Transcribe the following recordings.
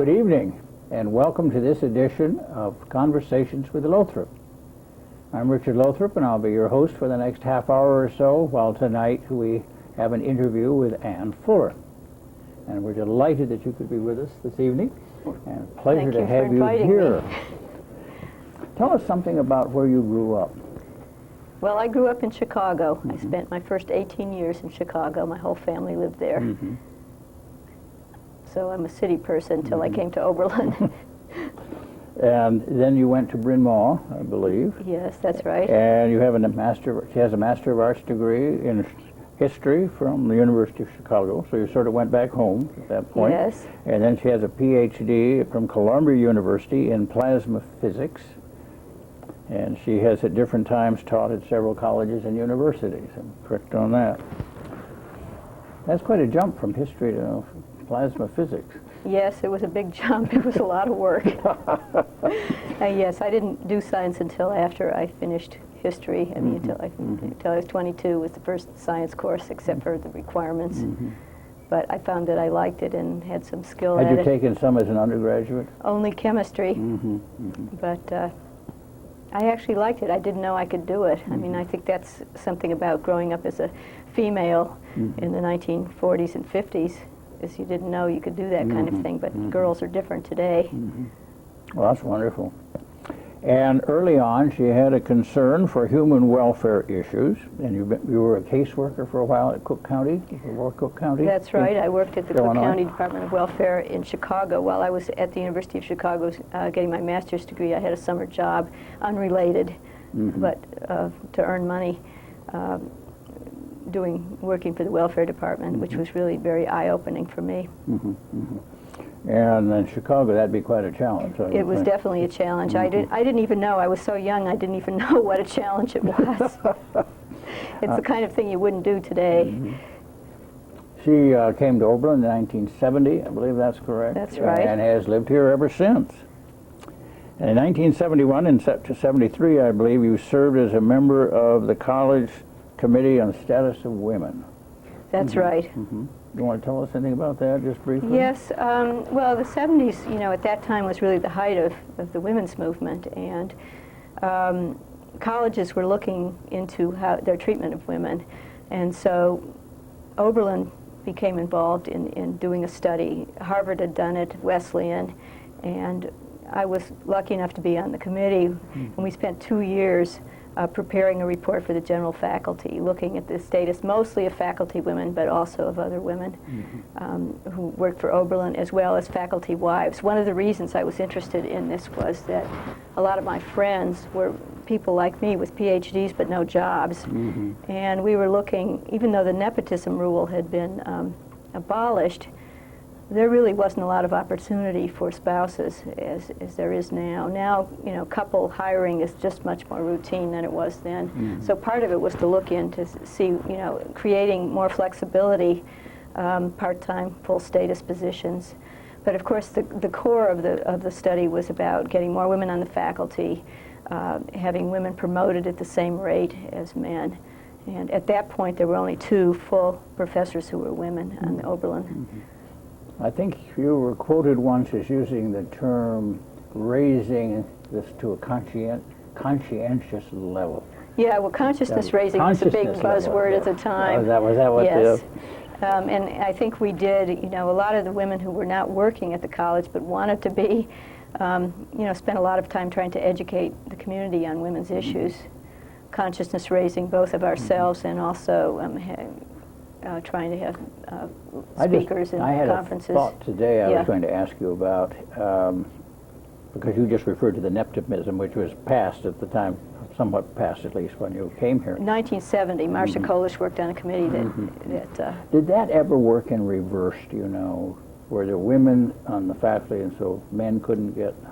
Good evening, and welcome to this edition of Conversations with Lothrop. I'm Richard Lothrop, and I'll be your host for the next half hour or so, while tonight we have an interview with Ann Fuller. And we're delighted that you could be with us this evening, and a pleasure to have you here. Tell us something about where you grew up. Well, I grew up in Chicago. I spent my first 18 years in Chicago. My whole family lived there. So I'm a city person until I came to Oberlin. And then you went to Bryn Mawr, I believe. Yes, that's right. And you have she has a Master of Arts degree in history from the University of Chicago, so you sort of went back home at that point. Yes. And then she has a PhD from Columbia University in plasma physics. And she has at different times taught at several colleges and universities. I'm correct on that. That's quite a jump from history to plasma physics. Yes, it was a big jump. It was a lot of work. Yes, I didn't do science until after I finished history. I mean, until I was 22 was the first science course, except for the requirements. But I found that I liked it and had some skill at it. Had you taken some as an undergraduate? Only chemistry. But I actually liked it. I didn't know I could do it. I mean, I think that's something about growing up as a female in the 1940s and 50s, is you didn't know you could do that kind of thing, but girls are different today. Well, that's wonderful. And early on, she had a concern for human welfare issues, and you were a caseworker for a while at Cook County, Cook County? That's right. I worked at the Cook County Department of Welfare in Chicago. While I was at the University of Chicago getting my master's degree, I had a summer job, unrelated, but to earn money, working for the welfare department, which was really very eye-opening for me. And in Chicago, that'd be quite a challenge. It was definitely a challenge. I didn't even know. I was so young, I didn't even know what a challenge it was. It's the kind of thing you wouldn't do today. She came to Oberlin in 1970, I believe that's correct. That's right. And has lived here ever since. And in 1971 and to 73, I believe, you served as a member of the College Committee on the Status of Women. That's right. You want to tell us anything about that, just briefly? Yes. Well, the 70s, at that time was really the height of the women's movement, and colleges were looking into their treatment of women. And so Oberlin became involved in doing a study. Harvard had done it, Wesleyan, and I was lucky enough to be on the committee, and we spent 2 years preparing a report for the general faculty, looking at the status mostly of faculty women, but also of other women who worked for Oberlin, as well as faculty wives. One of the reasons I was interested in this was that a lot of my friends were people like me with PhDs but no jobs. And we were looking, even though the nepotism rule had been abolished, there really wasn't a lot of opportunity for spouses as there is now. Now, couple hiring is just much more routine than it was then. So part of it was to look into see, creating more flexibility, part-time, full status positions. But of course, the core of the study was about getting more women on the faculty, having women promoted at the same rate as men. And at that point, there were only 2 full professors who were women on Oberlin. I think you were quoted once as using the term raising this to a conscientious level. Yeah, well, consciousness raising was a big buzzword at the time. Was that what? Yes. And I think we did, a lot of the women who were not working at the college but wanted to be, spent a lot of time trying to educate the community on women's issues. Consciousness raising both of ourselves and also trying to have speakers in conferences. I had a thought today I was going to ask you about, because you just referred to the nepotism, which was passed at the time, somewhat passed at least when you came here. 1970, Marcia Kolish worked on a committee that... Did that ever work in reverse, do you know? Were there women on the faculty, and so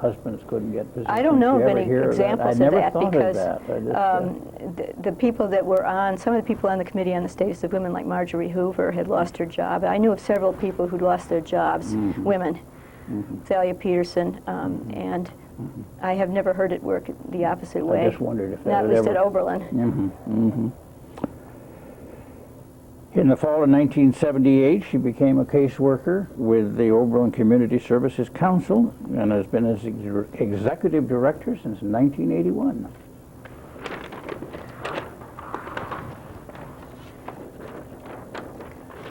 husbands couldn't get positions? I don't know of any examples of that, because the people that were on, some of the people on the Committee on the Status of Women, like Marjorie Hoover, had lost her job. I knew of several people who'd lost their jobs, women, Thalia Peterson, and I have never heard it work the opposite way. I just wondered if that Not at least at Oberlin. In In the fall of 1978, she became a caseworker with the Oberlin Community Services Council and has been as executive director since 1981.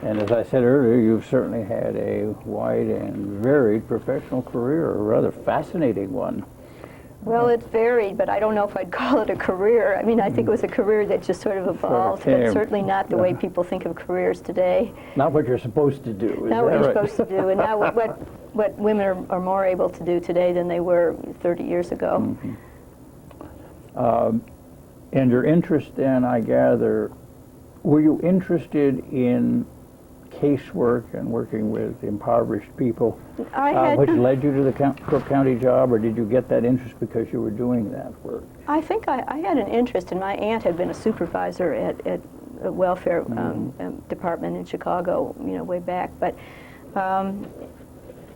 And as I said earlier, you've certainly had a wide and varied professional career, a rather fascinating one. Well, it's varied, but I don't know if I'd call it a career. I mean, I think it was a career that just sort of evolved, but certainly not the way people think of careers today. Not what you're supposed to do. Not what you're supposed to do, and not what women are more able to do today than they were 30 years ago. And your interest then, I gather, were you interested in casework and working with impoverished people, which led you to the Cook County job, or did you get that interest because you were doing that work? I think I had an interest, and my aunt had been a supervisor at a welfare department in Chicago, way back. But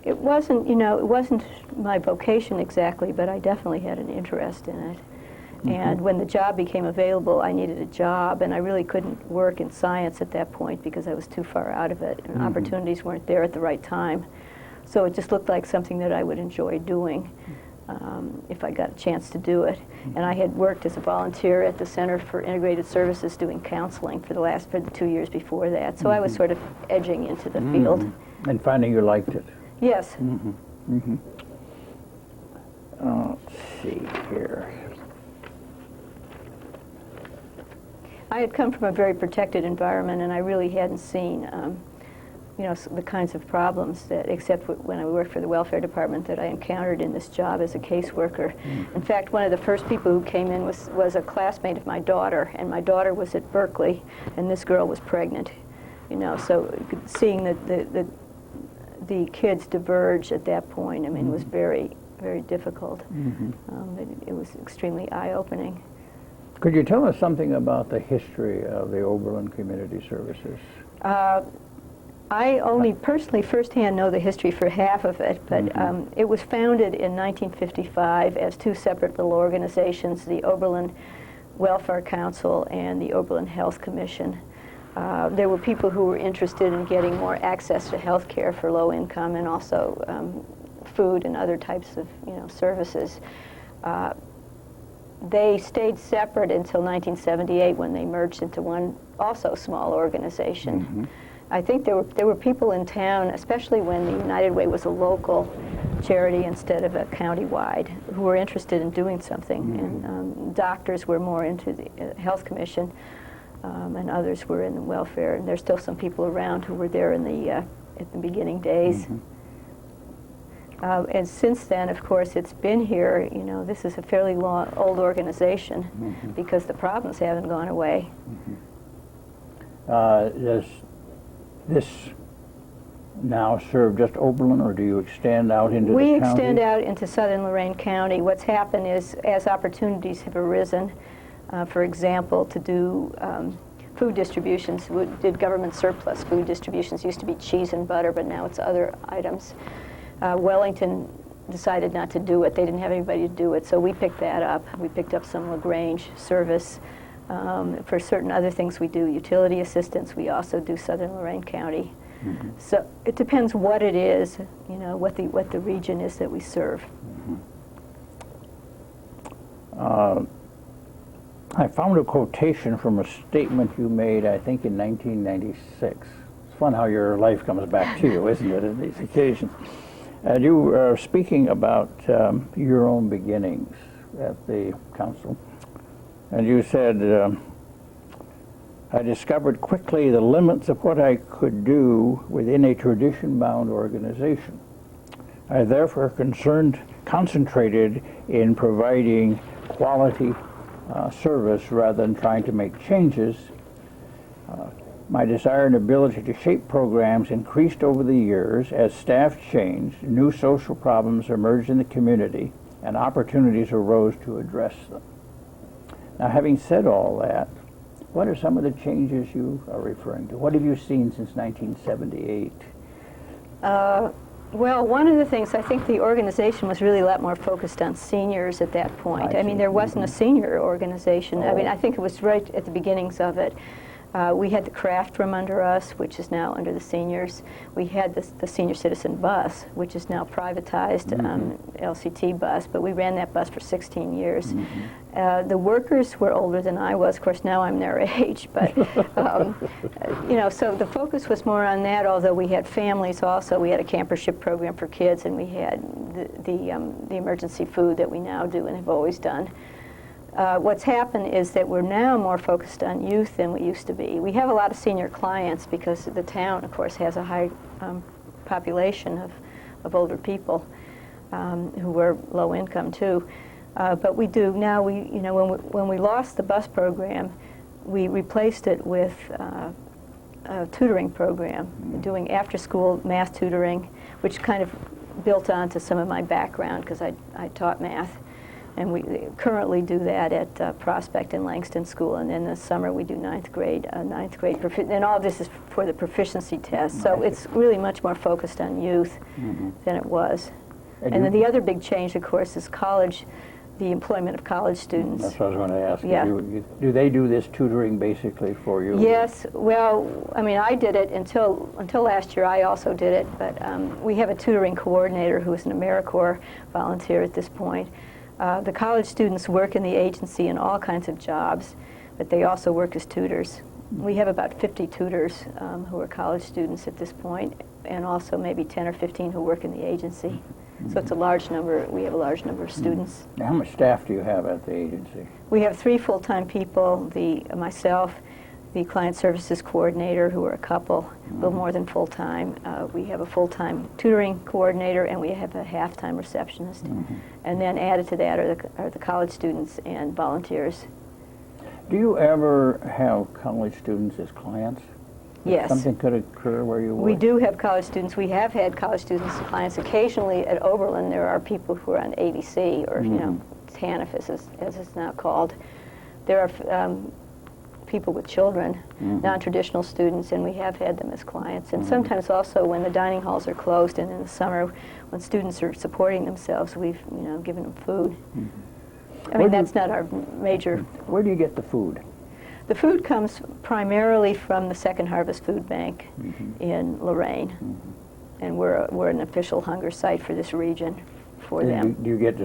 it wasn't, it wasn't my vocation exactly, but I definitely had an interest in it. And when the job became available, I needed a job, and I really couldn't work in science at that point because I was too far out of it, and opportunities weren't there at the right time. So it just looked like something that I would enjoy doing if I got a chance to do it. And I had worked as a volunteer at the Center for Integrated Services doing counseling for the 2 years before that. So I was sort of edging into the field. And finding you liked it. Yes. Let's see here. I had come from a very protected environment, and I really hadn't seen, the kinds of problems that, except when I worked for the welfare department, that I encountered in this job as a caseworker. In fact, one of the first people who came in was a classmate of my daughter, and my daughter was at Berkeley, and this girl was pregnant. So seeing the kids diverge at that point, I mean, was very, very difficult. It was extremely eye-opening. Could you tell us something about the history of the Oberlin Community Services? I only personally firsthand know the history for half of it, but it was founded in 1955 as two separate little organizations, the Oberlin Welfare Council and the Oberlin Health Commission. There were people who were interested in getting more access to health care for low income and also food and other types of services. They stayed separate until 1978 when they merged into one also small organization. I think there were people in town, especially when the United Way was a local charity instead of a county-wide, who were interested in doing something. And doctors were more into the Health Commission, and others were in the welfare. And there's still some people around who were there in at the beginning days. And since then, of course, it's been here. This is a fairly old organization because the problems haven't gone away. Does this now serve just Oberlin, or do you extend out into the county? We extend out into southern Lorain County. What's happened is, as opportunities have arisen, for example, to do food distributions, we did government surplus food distributions. Used to be cheese and butter, but now it's other items. Wellington decided not to do it. They didn't have anybody to do it, so we picked that up. We picked up some LaGrange service. For certain other things we do, utility assistance, we also do southern Lorain County. So it depends what it is, what the region is that we serve. I found a quotation from a statement you made, I think, in 1996. It's fun how your life comes back to you, isn't it, on these occasions? And you were speaking about your own beginnings at the council. And you said, I discovered quickly the limits of what I could do within a tradition-bound organization. I therefore concentrated in providing quality service rather than trying to make changes. My desire and ability to shape programs increased over the years as staff changed, new social problems emerged in the community, and opportunities arose to address them. Now, having said all that, what are some of the changes you are referring to? What have you seen since 1978? Well, one of the things, I think the organization was really a lot more focused on seniors at that point. I mean, there wasn't a senior organization. I mean, I think it was right at the beginnings of it. We had the craft room under us, which is now under the seniors. We had the senior citizen bus, which is now privatized, LCT bus, but we ran that bus for 16 years. The workers were older than I was. Of course, now I'm their age, but, you know, so the focus was more on that, although we had families also. We had a campership program for kids, and we had the emergency food that we now do and have always done. What's happened is that we're now more focused on youth than we used to be. We have a lot of senior clients because the town, of course, has a high population of older people who were low income too. But we do now. You know, when we lost the bus program, we replaced it with a tutoring program, doing after-school math tutoring, which kind of built onto some of my background because I taught math. And we currently do that at Prospect and Langston School, and in the summer we do ninth grade and all of this is for the proficiency test. So it's really much more focused on youth than it was. And then the other big change, of course, is college, the employment of college students. That's what I was going to ask. Yeah. Do they do this tutoring basically for you? Yes. Well, I mean, I did it until last year. I also did it, but we have a tutoring coordinator who is an AmeriCorps volunteer at this point. The college students work in the agency in all kinds of jobs, but they also work as tutors. We have about 50 tutors who are college students at this point, and also maybe 10 or 15 who work in the agency. So it's a large number. We have a large number of students. Now, how much staff do you have at the agency? We have 3 full-time people, myself, the client services coordinator, who are a couple, a little more than full-time. We have a full-time tutoring coordinator, and we have a half-time receptionist. And then added to that are the college students and volunteers. Do you ever have college students as clients? Yes. Something could occur where you would? We do have college students. We have had college students as clients. Occasionally at Oberlin there are people who are on ADC, or you know, TANF as it's now called. There are people with children, non-traditional students, and we have had them as clients. And sometimes also when the dining halls are closed, and in the summer when students are supporting themselves, we've given them food. I mean, that's not our major. Where do you get the food? The food comes primarily from the Second Harvest Food Bank in Lorraine, and we're an official hunger site for this region for them. Do you get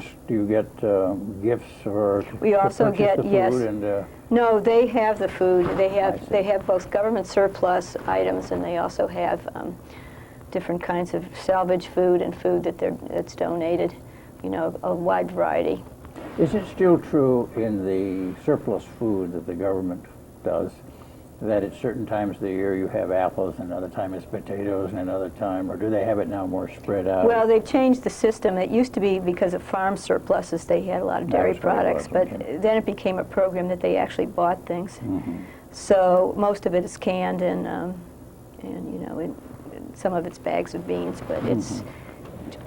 gifts or? We also get the food? Yes. And, no, they have the food. They have both government surplus items, and they also have different kinds of salvage food and food that's donated. You know, a wide variety. Is it still true in the surplus food that the government does that at certain times of the year you have apples and another time it's potatoes and another time, or do they have it now more spread out? Well, they've changed the system. It used to be because of farm surpluses they had a lot of dairy products, but then it became a program that they actually bought things. So most of it is canned and some of it's bags of beans, but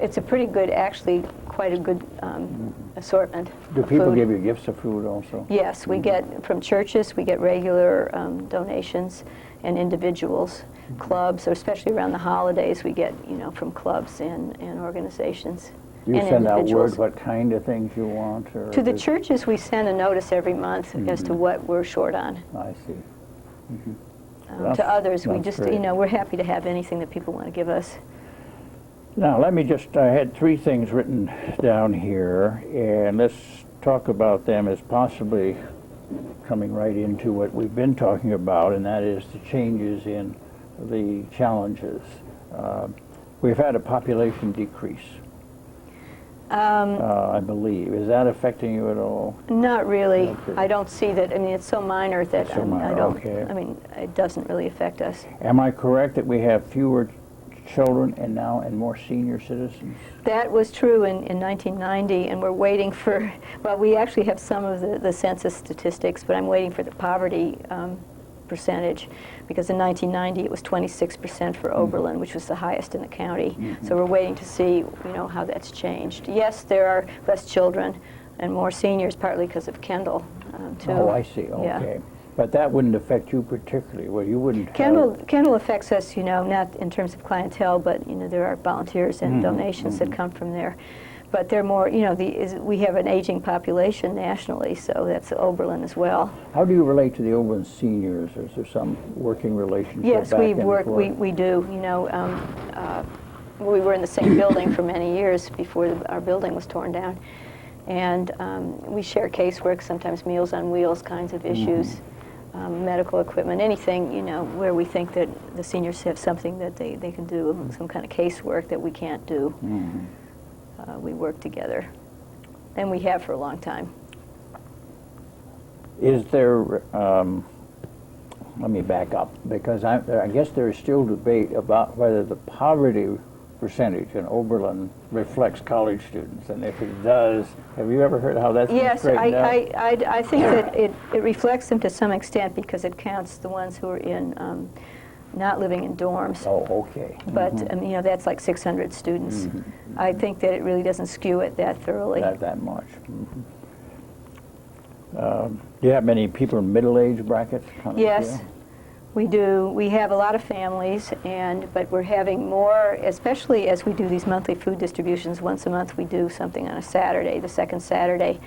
it's a pretty good, actually quite a good assortment. Do people give you gifts of food also? Yes, we get from churches, we get regular donations, and individuals, clubs, or especially around the holidays, we get from clubs and organizations. You send out word what kind of things you want? Or to the churches, we send a notice every month as to what we're short on. I see. To others, we just, great. We're happy to have anything that people want to give us. Now, let me just, I had 3 things written down here, and let's talk about them as possibly coming right into what we've been talking about, and that is the changes in the challenges. We've had a population decrease, I believe. Is that affecting you at all? Not really. Okay. I don't see that. I mean, it's so minor that So minor, I don't, okay. I mean, it doesn't really affect us. Am I correct that we have fewer children and more senior citizens? That was true in 1990, and we're waiting for, well, we actually have some of the census statistics, but I'm waiting for the poverty percentage, because in 1990 it was 26% for Oberlin, which was the highest in the county. So we're waiting to see, how that's changed. Yes, there are less children and more seniors, partly because of Kendall, too. Oh, I see. Okay. Yeah. But that wouldn't affect you particularly. Well, you wouldn't Kendall affects us, not in terms of clientele, but, there are volunteers and donations that come from there. But they're more, you know, we have an aging population nationally, so that's Oberlin as well. How do you relate to the Oberlin seniors? Is there some working relationship? Yes, back we and work. forth? We do. You know, we were in the same building for many years before our building was torn down, and we share casework, sometimes Meals on Wheels kinds of issues, medical equipment, anything, you know, where we think that the seniors have something that they can do, some kind of casework that we can't do. We work together, and we have for a long time. Is there, let me back up, because I guess there is still debate about whether the poverty percentage in Oberlin reflects college students, and if it does, have you ever heard how that's been Yes, straightened out? I think that it reflects them to some extent because it counts the ones who are in not living in dorms. Oh, okay. But you know, that's like 600 students. I think that it really doesn't skew it that thoroughly. Not that much. Do you have many people in middle-age brackets coming? Yes, here? we do. We have a lot of families, but we're having more, especially as we do these monthly food distributions. Once a month we do something on a Saturday, the second Saturday.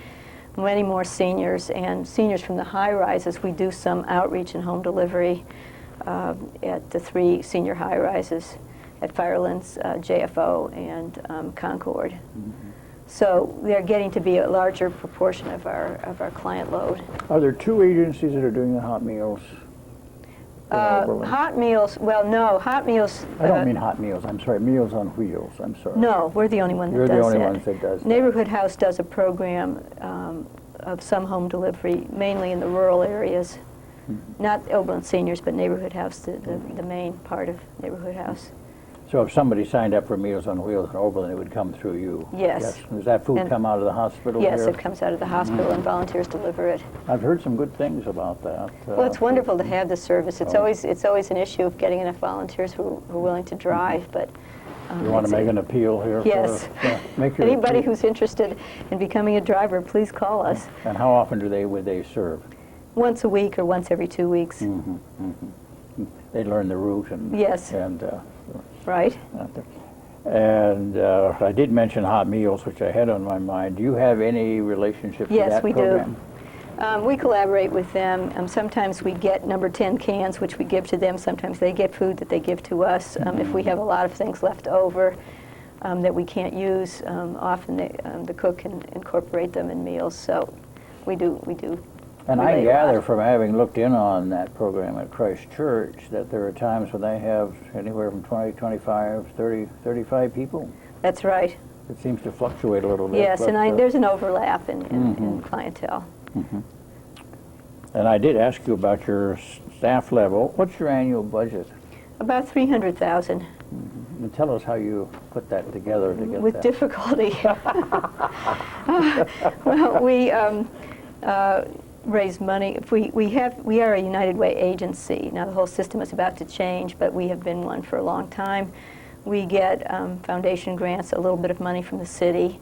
Many more seniors, and seniors from the high-rises. We do some outreach and home delivery at the 3 senior high-rises at Firelands, JFO, and Concord. So they're getting to be a larger proportion of our client load. Are there 2 agencies that are doing the hot meals? in Oberlin? Hot Meals, well, no, Hot Meals. I don't mean Hot Meals, I'm sorry, Meals on Wheels, I'm sorry. No, we're the only one that You're does the only that. ones that does that. Neighborhood House does a program of some home delivery, mainly in the rural areas. Not Oberlin Seniors, but Neighborhood House, the main part of Neighborhood House. So if somebody signed up for Meals on Wheels in Oberlin, it would come through you? Yes. Does that food And- come out of the hospital Yes, here? it comes out of the hospital and volunteers deliver it. I've heard some good things about that. Well, it's wonderful to have this service. It's always an issue of getting enough volunteers who are willing to drive, but You want to make an appeal here? Yes. Make your Anybody appeal. who's interested in becoming a driver, please call us. And how often would they serve? Once a week or once every 2 weeks. They learn the route and... Yes. And, Right? and I did mention Hot Meals, which I had on my mind. Do you have any relationship Yes, to that we program? do. We collaborate with them. Sometimes we get number 10 cans, which we give to them. Sometimes they get food that they give to us. If we have a lot of things left over that we can't use, often the cook can incorporate them in meals. So we do. And I relate a lot. gather from having looked in on that program at Christ Church that there are times when they have anywhere from 20, 25, 30, 35 people. That's right. It seems to fluctuate a little bit. Yes, but, and there's an overlap in clientele. And I did ask you about your staff level. What's your annual budget? About 300,000. And tell us how you put that together to get With that. difficulty. Well, we raise money. We are a United Way agency. Now the whole system is about to change, but we have been one for a long time. We get foundation grants, a little bit of money from the city,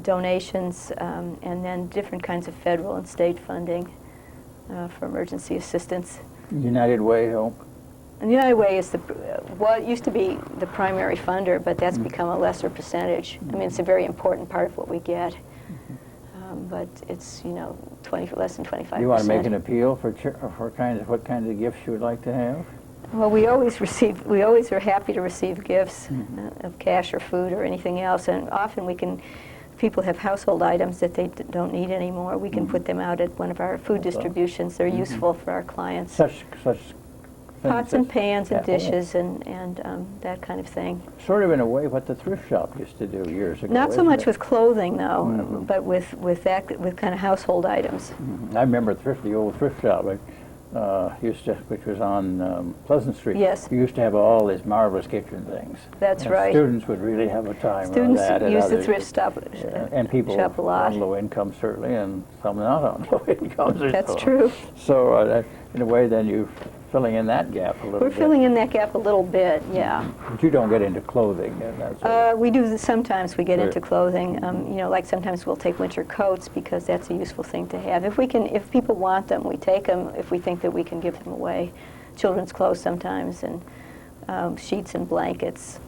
donations, and then different kinds of federal and state funding for emergency assistance. United Way help? And the United Way is it used to be the primary funder, but that's become a lesser percentage. I mean, it's a very important part of what we get, but it's less than 25%. You want to make an appeal for what kinds of gifts you would like to have? Well, we always are happy to receive gifts of cash or food or anything else, and often people have household items that they don't need anymore. We can put them out at one of our food distributions. They're useful for our clients. Such Pots and pans and Yeah. dishes and that kind of thing. Sort of in a way what the thrift shop used to do years ago. Not so isn't much it? with clothing, though, but with kind of household items. I remember the old thrift shop, which was on Pleasant Street. Yes. You used to have all these marvelous kitchen things. That's And right. Students would really have a time Students on that. and use the others- thrift shop, and people shop a lot. on low income certainly, and some not on low incomes. or That's so. true. So in a way, then you're filling in that gap a little We're bit. filling in that gap a little bit, yeah. But you don't get into clothing. And that sort of- We do sometimes. We get Right. into clothing. Like sometimes we'll take winter coats because that's a useful thing to have. If people want them, we take them. If we think that we can give them away, children's clothes sometimes, and sheets and blankets.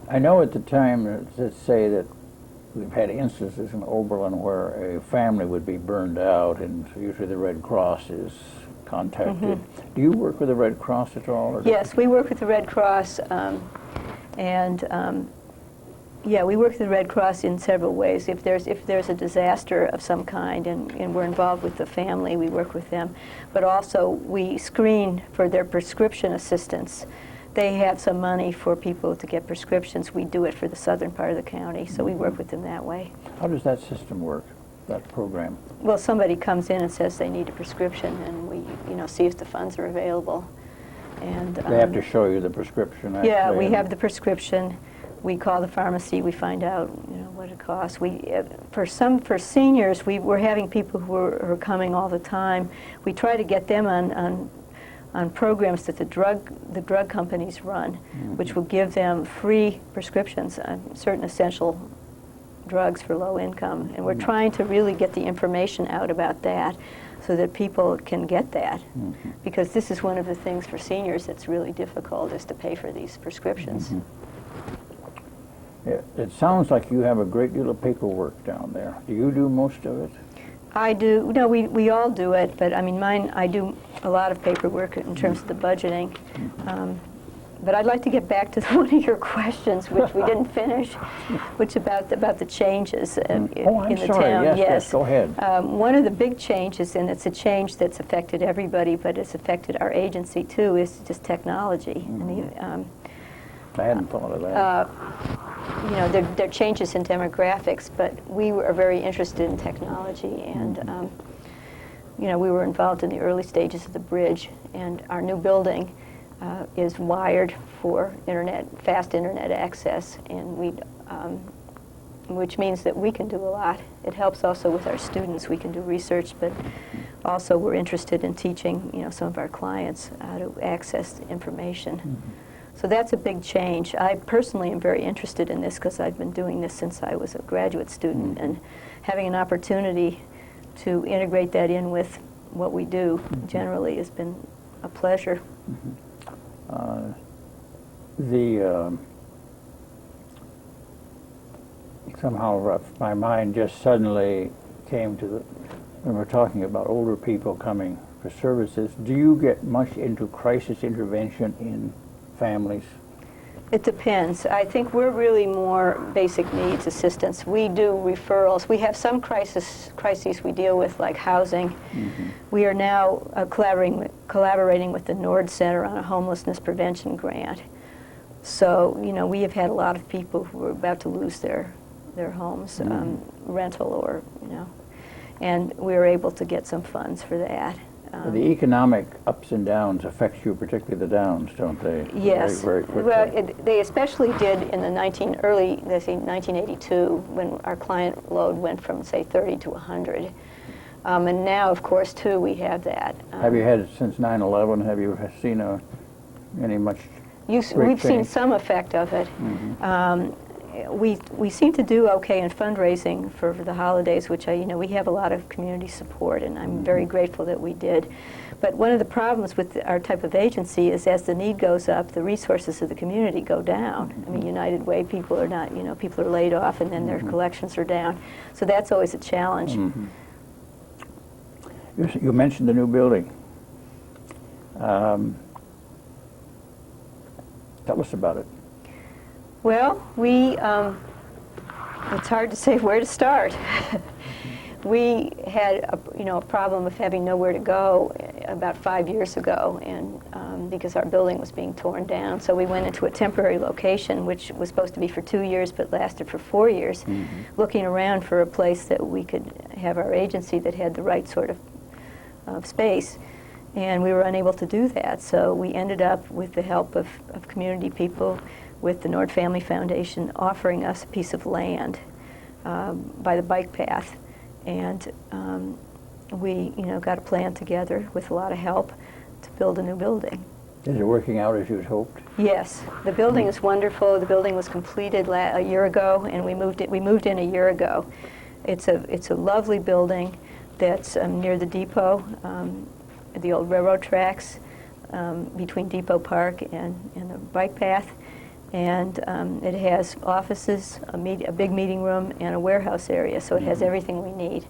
I know at the time, let's say that we've had instances in Oberlin where a family would be burned out, and so usually the Red Cross is contacted. Do you work with the Red Cross at all? Or Yes, we work with the Red Cross, yeah, we work with the Red Cross in several ways. If there's a disaster of some kind and we're involved with the family, we work with them. But also we screen for their prescription assistance. They have some money for people to get prescriptions. We do it for the southern part of the county, so we work with them that way. How does that system work, that program? Well, somebody comes in and says they need a prescription, and we, see if the funds are available. And They have to show you the prescription, actually. yeah, we have the prescription. We call the pharmacy. We find out, what it costs. For seniors, we're having people who are coming all the time. We try to get them on programs that the drug companies run, which will give them free prescriptions on certain essential drugs for low income. And we're trying to really get the information out about that so that people can get that. Because this is one of the things for seniors that's really difficult, is to pay for these prescriptions. It sounds like you have a great deal of paperwork down there. Do you do most of it? I do. No, we all do it, but I do a lot of paperwork in terms of the budgeting. But I'd like to get back to one of your questions, which we didn't finish, which about the changes in the town. Yes, go ahead. One of the big changes, and it's a change that's affected everybody, but it's affected our agency too, is just technology. And I hadn't thought of that. There are changes in demographics, but we are very interested in technology, and we were involved in the early stages of the bridge, and our new building is wired for fast internet access, and which means that we can do a lot. It helps also with our students. We can do research, but also we're interested in teaching, some of our clients how to access information. So that's a big change. I personally am very interested in this because I've been doing this since I was a graduate student, and having an opportunity to integrate that in with what we do generally has been a pleasure. Somehow my mind just suddenly came to when we're talking about older people coming for services. Do you get much into crisis intervention in families? It depends. I think we're really more basic needs assistance. We do referrals. We have some crises we deal with, like housing. We are now collaborating with the Nord Center on a homelessness prevention grant. So, we have had a lot of people who are about to lose their homes, rental or, and we were able to get some funds for that. The economic ups and downs affect you, particularly the downs, don't they? Yes. Very quickly. Well, they especially did in the 1982, when our client load went from, say, 30 to 100. And now, of course, too, we have that. Have you had, since 9/11, have you seen any much We've seen some effect of it. We seem to do okay in fundraising for the holidays, which we have a lot of community support, and I'm very grateful that we did. But one of the problems with our type of agency is, as the need goes up, the resources of the community go down. United Way people are not, people are laid off, and then their collections are down. So that's always a challenge. You mentioned the new building. Tell us about it. Well, it's hard to say where to start. We had a problem of having nowhere to go about 5 years ago, and because our building was being torn down. So we went into a temporary location, which was supposed to be for 2 years but lasted for 4 years, looking around for a place that we could have our agency that had the right sort of space. And we were unable to do that. So we ended up, with the help of community people, with the Nord Family Foundation, offering us a piece of land by the bike path. And we got a plan together with a lot of help to build a new building. Is it working out as you had hoped? Yes, the building is wonderful. The building was completed a year ago, and we moved in a year ago. It's a lovely building that's near the depot, the old railroad tracks, between Depot Park and the bike path. And it has offices, a big meeting room, and a warehouse area, so it has everything we need.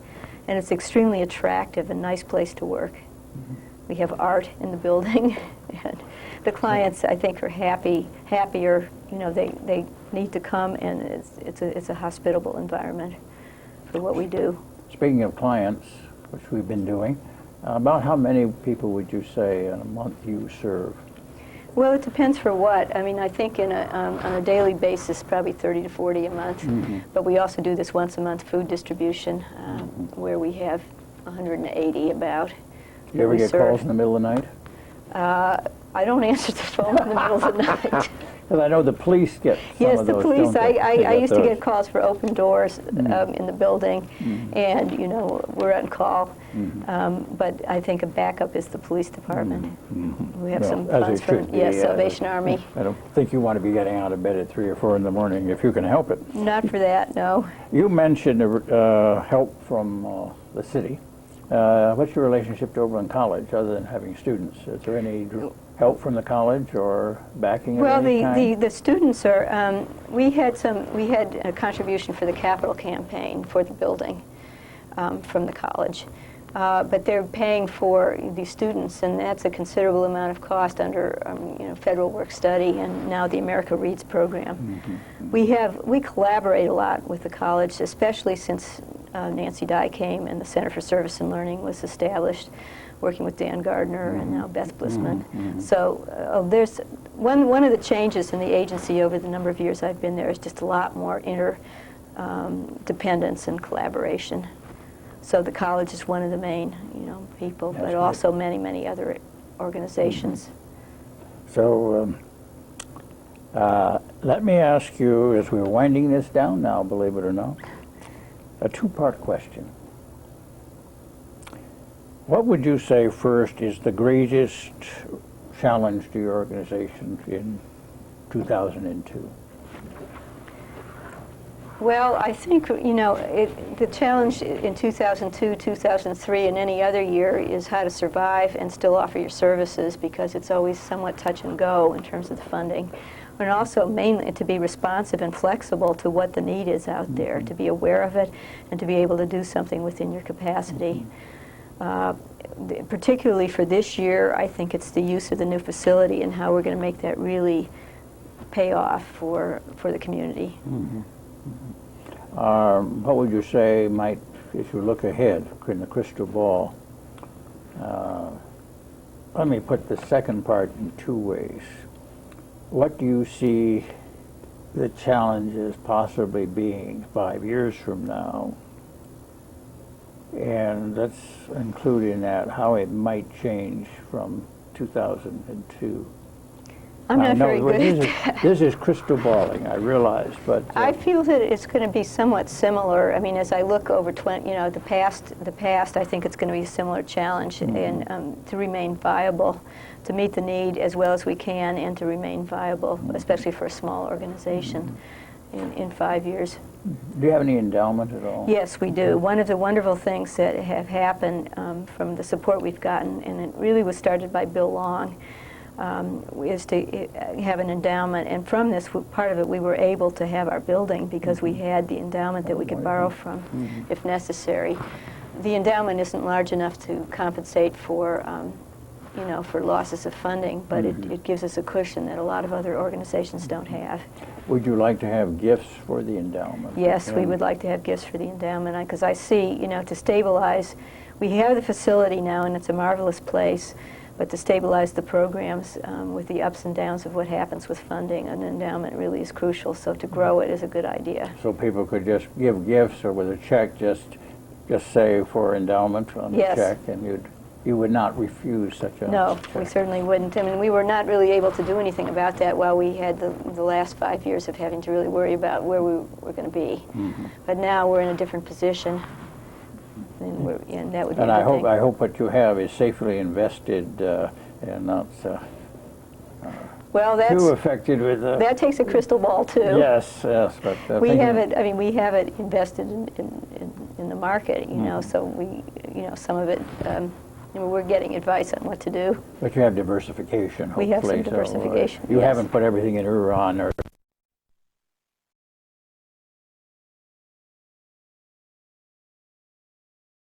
And it's extremely attractive and nice place to work. We have art in the building, and the clients, I think, are happier. You know, they need to come, and it's a hospitable environment for what we do. Speaking of clients, which we've been doing, about how many people would you say in a month you serve? Well, it depends for what. I mean, I think on a daily basis, probably 30 to 40 a month. But we also do this once a month food distribution, where we have 180 about. You ever get calls in the middle of the night? I don't answer the phone in the middle of the night. Because I know the police get some Yes, of the those, police. don't they? I used to those. get calls for open doors in the building, and you know, we're on call. But I think a backup is the police department. We have some as funds it from should be, Salvation Army. I don't think you want to be getting out of bed at 3 or 4 in the morning if you can help it. Not for that, no. You mentioned help from the city. What's your relationship to Oberlin College, other than having students? Is there any help from the college or backing of any kind? The students are. We had a contribution for the capital campaign for the building from the college, but they're paying for the students, and that's a considerable amount of cost under federal work study and now the America Reads program. We collaborate a lot with the college, especially since Nancy Dye came and the Center for Service and Learning was established, working with Dan Gardner and now Beth Blissman. So there's one of the changes in the agency over the number of years I've been there is just a lot more interdependence and collaboration. So the college is one of the main people, but also many other organizations. So let me ask you, as we're winding this down now, believe it or not, a two-part question. What would you say first is the greatest challenge to your organization in 2002? Well, I think, the challenge in 2002, 2003, and any other year is how to survive and still offer your services, because it's always somewhat touch and go in terms of the funding. And also mainly to be responsive and flexible to what the need is out there, to be aware of it, and to be able to do something within your capacity. Particularly for this year, I think it's the use of the new facility and how we're going to make that really pay off for the community. What would you say might, if you look ahead in the crystal ball, let me put the second part in two ways. What do you see the challenges possibly being 5 years from now? And let's include in that how it might change from 2002. I'm not very good at that. This is crystal balling, I realize, but I feel that it's going to be somewhat similar. I mean, as I look over the past, I think it's going to be a similar challenge, and to remain viable, to meet the need as well as we can, and to remain viable, especially for a small organization, in 5 years. Do you have any endowment at all? Yes, we do. One of the wonderful things that have happened from the support we've gotten, and it really was started by Bill Long, is to have an endowment, and from this part of it we were able to have our building because we had the endowment that we could borrow from if necessary. The endowment isn't large enough to compensate for for losses of funding, but it gives us a cushion that a lot of other organizations don't have. Would you like to have gifts for the endowment? Yes, we would like to have gifts for the endowment, because I see, to stabilize, we have the facility now and it's a marvelous place, but to stabilize the programs with the ups and downs of what happens with funding, an endowment really is crucial, so to grow it is a good idea. So people could just give gifts, or with a check, just say for endowment on the check, and you would not refuse such a No, check. we certainly wouldn't. I mean, we were not really able to do anything about that while we had the last 5 years of having to really worry about where we were going to be. But now we're in a different position, and that would be a good thing. I hope what you have is safely invested and not well, too affected with that takes a crystal ball too. Yes, but we have it. I mean, we have it invested in the market. So we, some of it. We're getting advice on what to do. But you have diversification, hopefully. We have some diversification. You haven't put everything in Iran or